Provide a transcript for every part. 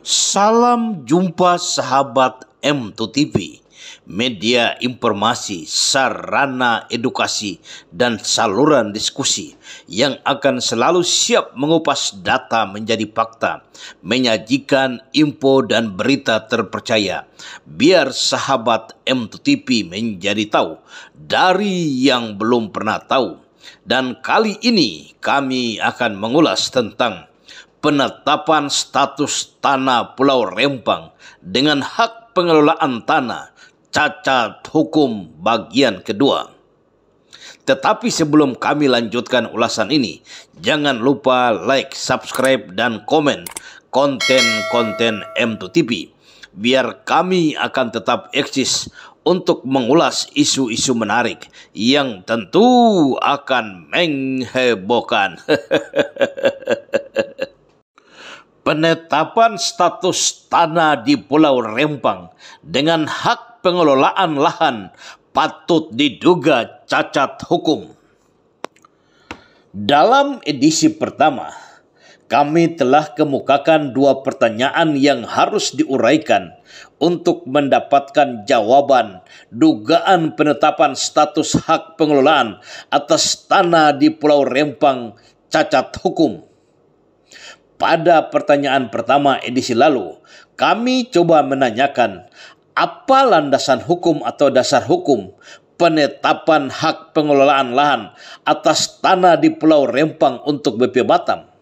Salam jumpa sahabat M2TV, media informasi, sarana edukasi, dan saluran diskusi yang akan selalu siap mengupas data menjadi fakta, menyajikan info dan berita terpercaya, biar sahabat M2TV menjadi tahu dari yang belum pernah tahu. Dan kali ini kami akan mengulas tentang penetapan status tanah Pulau Rempang dengan hak pengelolaan tanah cacat hukum bagian kedua. Tetapi sebelum kami lanjutkan ulasan ini, jangan lupa like, subscribe, dan komen konten-konten M2TV, biar kami akan tetap eksis untuk mengulas isu-isu menarik yang tentu akan menghebohkan. Penetapan status tanah di Pulau Rempang dengan hak pengelolaan lahan patut diduga cacat hukum. Dalam edisi pertama, kami telah kemukakan dua pertanyaan yang harus diuraikan untuk mendapatkan jawaban dugaan penetapan status hak pengelolaan atas tanah di Pulau Rempang cacat hukum. Pada pertanyaan pertama edisi lalu, kami coba menanyakan apa landasan hukum atau dasar hukum penetapan hak pengelolaan lahan atas tanah di Pulau Rempang untuk BP Batam.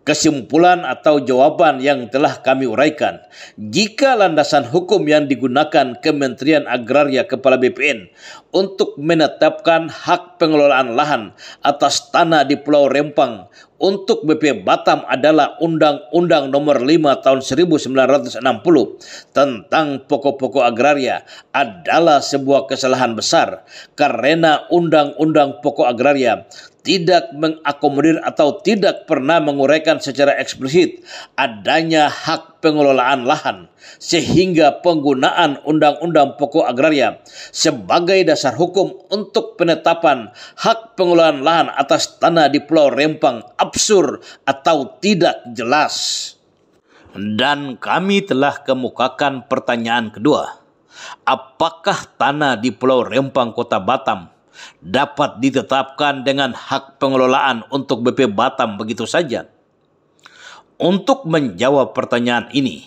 Kesimpulan atau jawaban yang telah kami uraikan, jika landasan hukum yang digunakan Kementerian Agraria Kepala BPN untuk menetapkan hak pengelolaan lahan atas tanah di Pulau Rempang untuk BP Batam adalah Undang-Undang Nomor 5 Tahun 1960 tentang pokok-pokok agraria adalah sebuah kesalahan besar karena Undang-Undang Pokok Agraria tidak mengakomodir atau tidak pernah menguraikan secara eksplisit adanya hak pengelolaan lahan, sehingga penggunaan Undang-Undang Pokok Agraria sebagai dasar hukum untuk penetapan hak pengelolaan lahan atas tanah di Pulau Rempang absurd atau tidak jelas. Dan kami telah kemukakan pertanyaan kedua, apakah tanah di Pulau Rempang Kota Batam dapat ditetapkan dengan hak pengelolaan untuk BP Batam begitu saja? Untuk menjawab pertanyaan ini,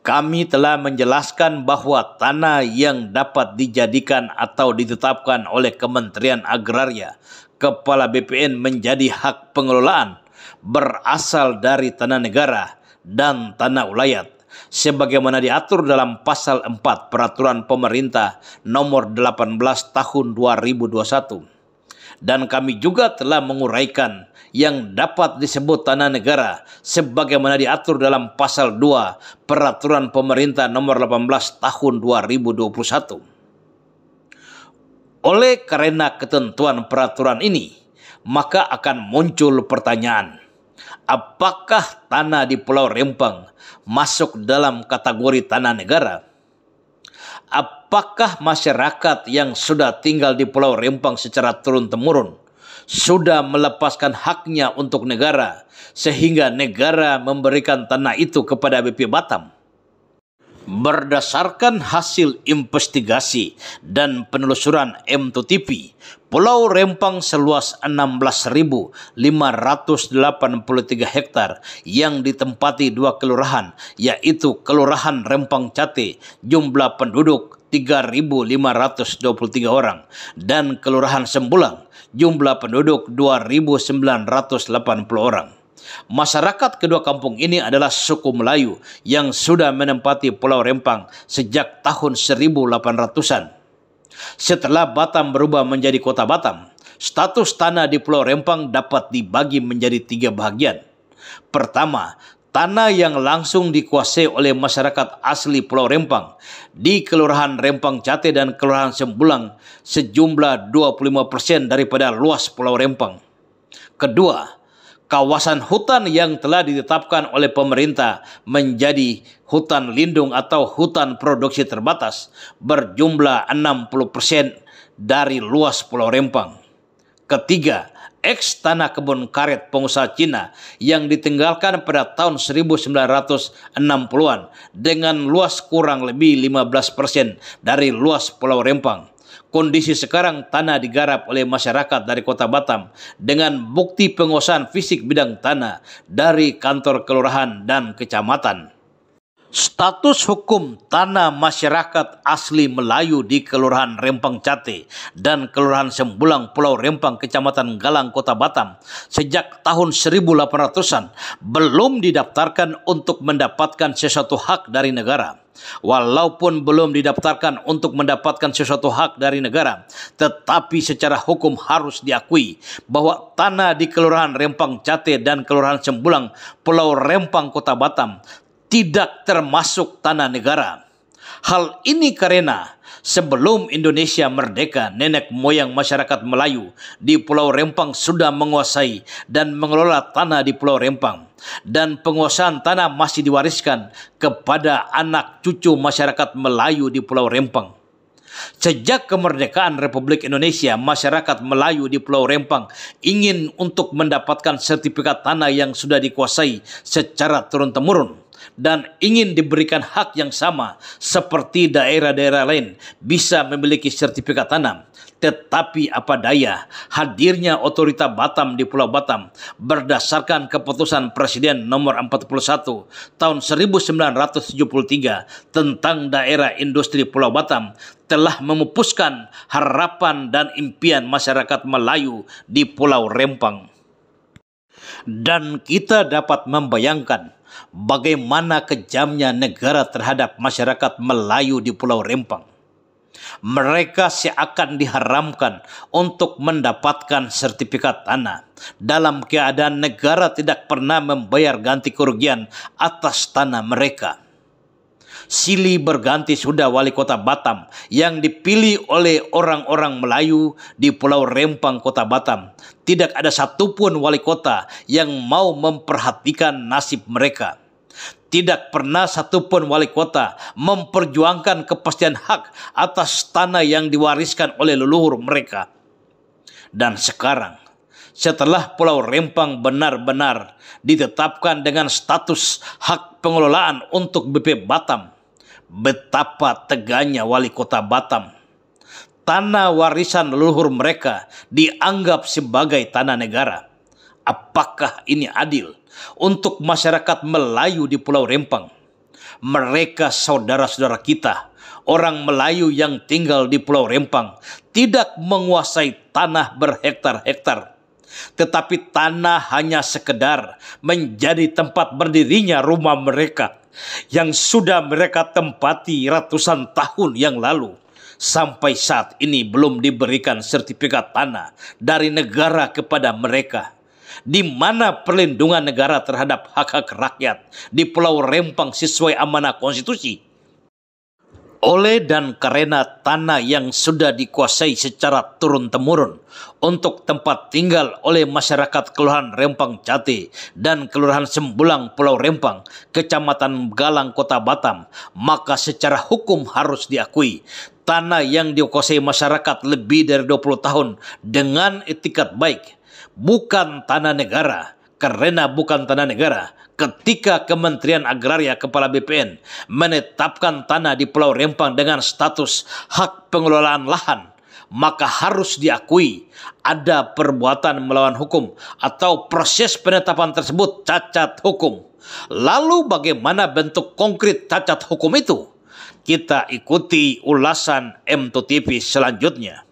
kami telah menjelaskan bahwa tanah yang dapat dijadikan atau ditetapkan oleh Kementerian Agraria Kepala BPN menjadi hak pengelolaan berasal dari tanah negara dan tanah ulayat, sebagaimana diatur dalam Pasal 4 Peraturan Pemerintah Nomor 18 Tahun 2021. Dan kami juga telah menguraikan yang dapat disebut tanah negara sebagaimana diatur dalam Pasal 2 Peraturan Pemerintah Nomor 18 Tahun 2021. Oleh karena ketentuan peraturan ini, maka akan muncul pertanyaan, apakah tanah di Pulau Rempang masuk dalam kategori tanah negara? Apakah masyarakat yang sudah tinggal di Pulau Rempang secara turun-temurun sudah melepaskan haknya untuk negara sehingga negara memberikan tanah itu kepada BP Batam? Berdasarkan hasil investigasi dan penelusuran M2TV, Pulau Rempang seluas 16.583 hektar yang ditempati dua kelurahan, yaitu Kelurahan Rempang Cate, jumlah penduduk 3.523 orang, dan Kelurahan Sembulang, jumlah penduduk 2.980 orang. Masyarakat kedua kampung ini adalah suku Melayu yang sudah menempati Pulau Rempang sejak tahun 1800-an. Setelah Batam berubah menjadi Kota Batam, status tanah di Pulau Rempang dapat dibagi menjadi tiga bagian. Pertama, tanah yang langsung dikuasai oleh masyarakat asli Pulau Rempang di Kelurahan Rempang Cate dan Kelurahan Sembulang sejumlah 25% daripada luas Pulau Rempang. Kedua, kawasan hutan yang telah ditetapkan oleh pemerintah menjadi hutan lindung atau hutan produksi terbatas berjumlah 60% dari luas Pulau Rempang. Ketiga, eks tanah kebun karet pengusaha Cina yang ditinggalkan pada tahun 1960-an dengan luas kurang lebih 15% dari luas Pulau Rempang. Kondisi sekarang tanah digarap oleh masyarakat dari Kota Batam dengan bukti penguasaan fisik bidang tanah dari kantor kelurahan dan kecamatan. Status hukum tanah masyarakat asli Melayu di Kelurahan Rempang Cate dan Kelurahan Sembulang Pulau Rempang Kecamatan Galang Kota Batam sejak tahun 1800-an belum didaftarkan untuk mendapatkan sesuatu hak dari negara. Walaupun belum didaftarkan untuk mendapatkan sesuatu hak dari negara, tetapi secara hukum harus diakui bahwa tanah di Kelurahan Rempang Cate dan Kelurahan Sembulang Pulau Rempang Kota Batam tidak termasuk tanah negara. Hal ini karena sebelum Indonesia merdeka, nenek moyang masyarakat Melayu di Pulau Rempang sudah menguasai dan mengelola tanah di Pulau Rempang. Dan penguasaan tanah masih diwariskan kepada anak cucu masyarakat Melayu di Pulau Rempang. Sejak kemerdekaan Republik Indonesia, masyarakat Melayu di Pulau Rempang ingin untuk mendapatkan sertifikat tanah yang sudah dikuasai secara turun-temurun dan ingin diberikan hak yang sama seperti daerah-daerah lain bisa memiliki sertifikat tanah. Tetapi apa daya, hadirnya otorita Batam di Pulau Batam berdasarkan keputusan Presiden nomor 41 tahun 1973 tentang daerah industri Pulau Batam telah memupuskan harapan dan impian masyarakat Melayu di Pulau Rempang. Dan kita dapat membayangkan bagaimana kejamnya negara terhadap masyarakat Melayu di Pulau Rempang. Mereka seakan diharamkan untuk mendapatkan sertifikat tanah dalam keadaan negara tidak pernah membayar ganti kerugian atas tanah mereka. Silih berganti sudah wali kota Batam yang dipilih oleh orang-orang Melayu di Pulau Rempang Kota Batam. Tidak ada satupun wali kota yang mau memperhatikan nasib mereka. Tidak pernah satupun wali kota memperjuangkan kepastian hak atas tanah yang diwariskan oleh leluhur mereka. Dan sekarang, setelah Pulau Rempang benar-benar ditetapkan dengan status hak pengelolaan untuk BP Batam, betapa teganya wali kota Batam. Tanah warisan leluhur mereka dianggap sebagai tanah negara. Apakah ini adil untuk masyarakat Melayu di Pulau Rempang? Mereka saudara-saudara kita, orang Melayu yang tinggal di Pulau Rempang, tidak menguasai tanah berhektar-hektar. Tetapi tanah hanya sekedar menjadi tempat berdirinya rumah mereka yang sudah mereka tempati ratusan tahun yang lalu. Sampai saat ini belum diberikan sertifikat tanah dari negara kepada mereka. Di mana perlindungan negara terhadap hak-hak rakyat di Pulau Rempang sesuai amanah konstitusi? Oleh dan karena tanah yang sudah dikuasai secara turun-temurun untuk tempat tinggal oleh masyarakat Kelurahan Rempang Cate dan Kelurahan Sembulang Pulau Rempang, Kecamatan Galang Kota Batam, maka secara hukum harus diakui tanah yang dikuasai masyarakat lebih dari 20 tahun dengan etikat baik bukan tanah negara. Karena bukan tanah negara, ketika Kementerian Agraria Kepala BPN menetapkan tanah di Pulau Rempang dengan status hak pengelolaan lahan, maka harus diakui ada perbuatan melawan hukum atau proses penetapan tersebut cacat hukum. Lalu bagaimana bentuk konkret cacat hukum itu? Kita ikuti ulasan M2TV selanjutnya.